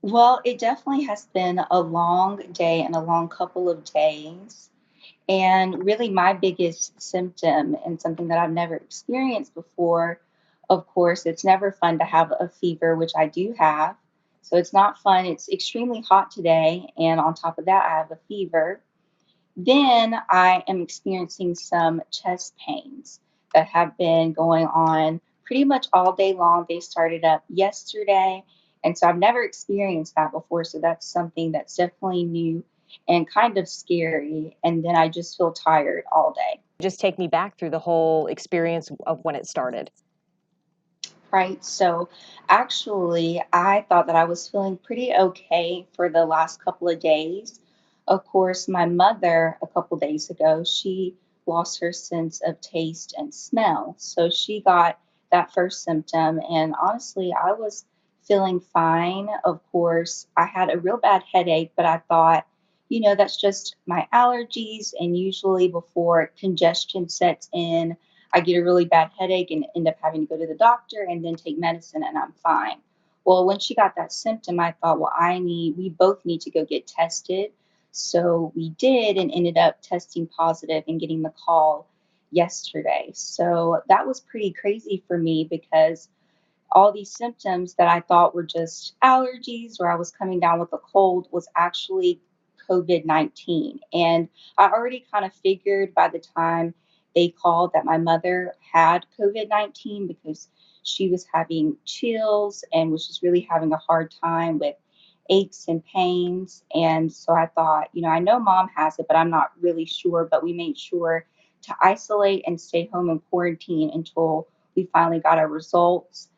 Well, it definitely has been a long day and a long couple of days. And really, my biggest symptom, and something that I've never experienced before, of course, it's never fun to have a fever, which I do have. So it's not fun. It's extremely hot today. And on top of that, I have a fever. Then I am experiencing some chest pains that have been going on pretty much all day long. They started up yesterday. And so I've never experienced that before. So that's something that's definitely new and kind of scary. And then I just feel tired all day. Just take me back through the whole experience of when it started. Right. So actually, I thought that I was feeling pretty okay for the last couple of days. Of course, my mother, a couple days ago, she lost her sense of taste and smell. So she got that first symptom. And honestly, I was feeling fine. Of course, I had a real bad headache, but I thought, that's just my allergies. And usually, before congestion sets in, I get a really bad headache and end up having to go to the doctor and then take medicine and I'm fine. Well, when she got that symptom, I thought, well, we both need to go get tested. So we did and ended up testing positive and getting the call yesterday. So that was pretty crazy for me because all these symptoms that I thought were just allergies or I was coming down with a cold was actually COVID-19. And I already kind of figured by the time they called that my mother had COVID-19 because she was having chills and was just really having a hard time with aches and pains. And so I thought, I know mom has it, but I'm not really sure. But we made sure to isolate and stay home and quarantine until we finally got our results.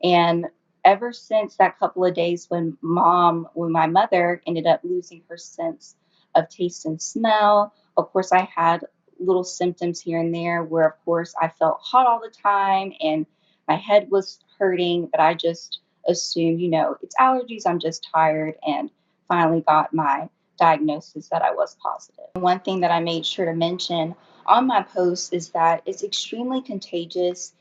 And ever since that couple of days when my mother ended up losing her sense of taste and smell, of course, I had little symptoms here and there where, of course, I felt hot all the time and my head was hurting, but I just assumed, it's allergies, I'm just tired, and finally got my diagnosis that I was positive. One thing that I made sure to mention on my post is that it's extremely contagious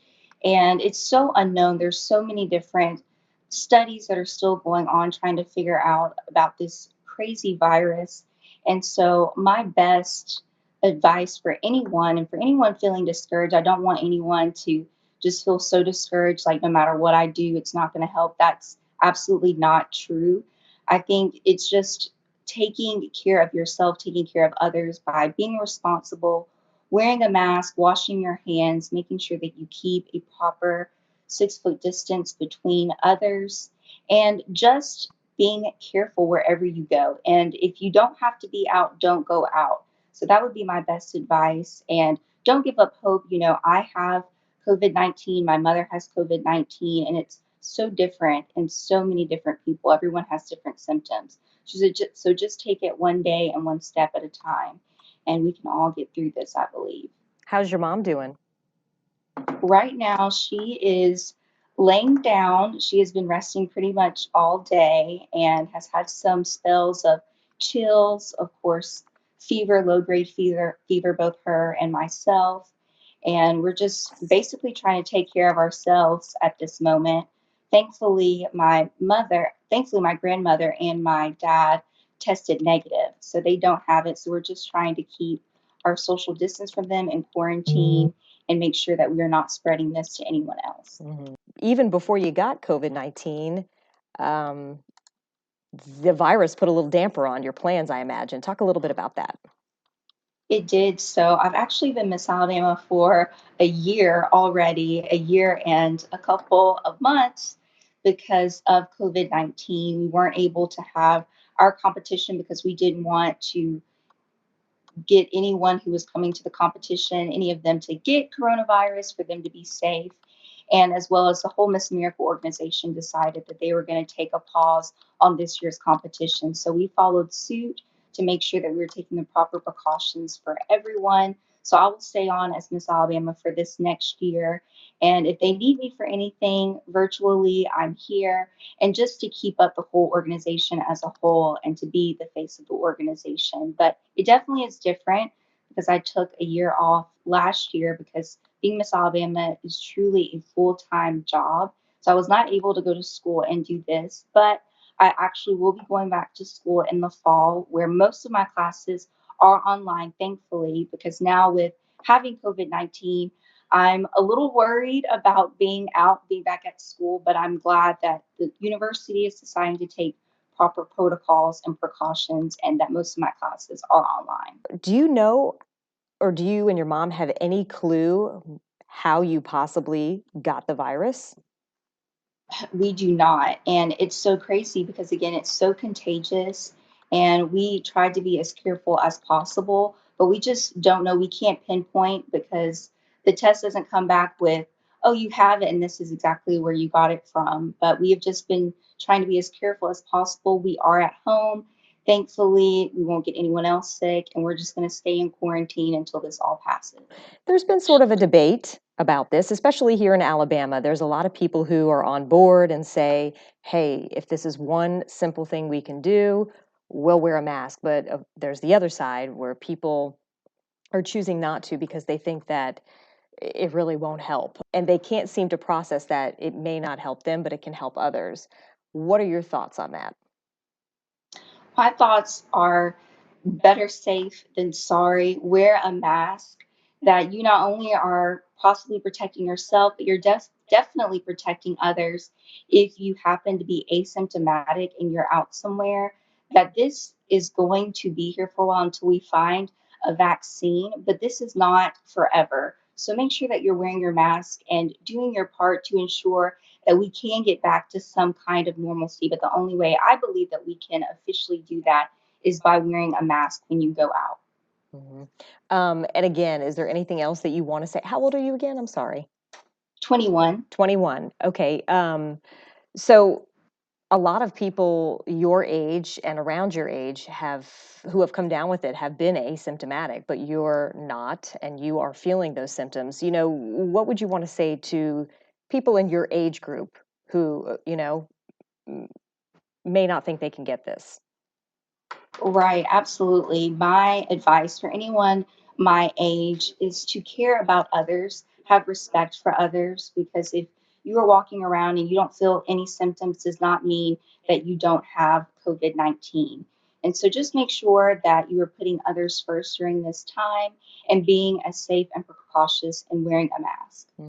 and it's so unknown. There's so many different studies that are still going on trying to figure out about this crazy virus. And so, my best advice for anyone and for anyone feeling discouraged, I don't want anyone to just feel so discouraged, like no matter what I do, it's not going to help. That's absolutely not true. I think it's just taking care of yourself, taking care of others by being responsible, wearing a mask, washing your hands, making sure that you keep a proper 6 foot distance between others, and just being careful wherever you go. And if you don't have to be out, don't go out. So that would be my best advice. And don't give up hope. I have COVID-19, my mother has COVID-19, and it's so different in so many different people. Everyone has different symptoms. So just take it one day and one step at a time and we can all get through this, I believe. How's your mom doing? Right now, she is laying down. She has been resting pretty much all day and has had some spells of chills, of course, fever, low grade fever, both her and myself. And we're just basically trying to take care of ourselves at this moment. Thankfully, my grandmother and my dad tested negative, so they don't have it. So we're just trying to keep our social distance from them in quarantine and make sure that we are not spreading this to anyone else. Even before you got COVID-19, um, the virus put a little damper on your plans, I imagine. Talk a little bit about that. It did. So I've actually been Miss Alabama for a year already, a year and a couple of months because of COVID-19. We weren't able to have our competition because we didn't want to get anyone who was coming to the competition, any of them to get coronavirus for them to be safe. And as well as the whole Miss Miracle organization decided that they were going to take a pause on this year's competition. So we followed suit to make sure that we were taking the proper precautions for everyone. So I will stay on as Miss Alabama for this next year. And if they need me for anything virtually, I'm here. And just to keep up the whole organization as a whole and to be the face of the organization. But it definitely is different because I took a year off last year because being Miss Alabama is truly a full time job. So I was not able to go to school and do this, but I actually will be going back to school in the fall, where most of my classes are online, thankfully, because now with having COVID 19, I'm a little worried about being back at school, but I'm glad that the university is deciding to take proper protocols and precautions and that most of my classes are online. Do you know, or do you and your mom have any clue how you possibly got the virus? We do not. And it's so crazy because, again, it's so contagious. And we tried to be as careful as possible, but we just don't know. We can't pinpoint because the test doesn't come back with, oh, you have it, and this is exactly where you got it from. But we have just been trying to be as careful as possible. We are at home. Thankfully, we won't get anyone else sick, and we're just going to stay in quarantine until this all passes. There's been sort of a debate about this, especially here in Alabama. There's a lot of people who are on board and say, hey, if this is one simple thing we can do, we'll wear a mask. But there's the other side where people are choosing not to because they think that it really won't help. And they can't seem to process that it may not help them, but it can help others. What are your thoughts on that? My thoughts are better safe than sorry. Wear a mask that you not only are possibly protecting yourself, but you're definitely protecting others if you happen to be asymptomatic and you're out somewhere. That this is going to be here for a while until we find a vaccine, but this is not forever. So make sure that you're wearing your mask and doing your part to ensure that we can get back to some kind of normalcy. But the only way I believe that we can officially do that is by wearing a mask when you go out. Mhm. And again, is there anything else that you want to say? How old are you again? I'm sorry. 21. 21. Okay. So a lot of people your age and around your age who have come down with it have been asymptomatic, but you're not, and you are feeling those symptoms. What would you want to say to people in your age group who, m- may not think they can get this? Right, absolutely. My advice for anyone my age is to care about others, have respect for others, because if you are walking around and you don't feel any symptoms, does not mean that you don't have COVID 19. And so just make sure that you are putting others first during this time and being as safe and precautious and wearing a mask.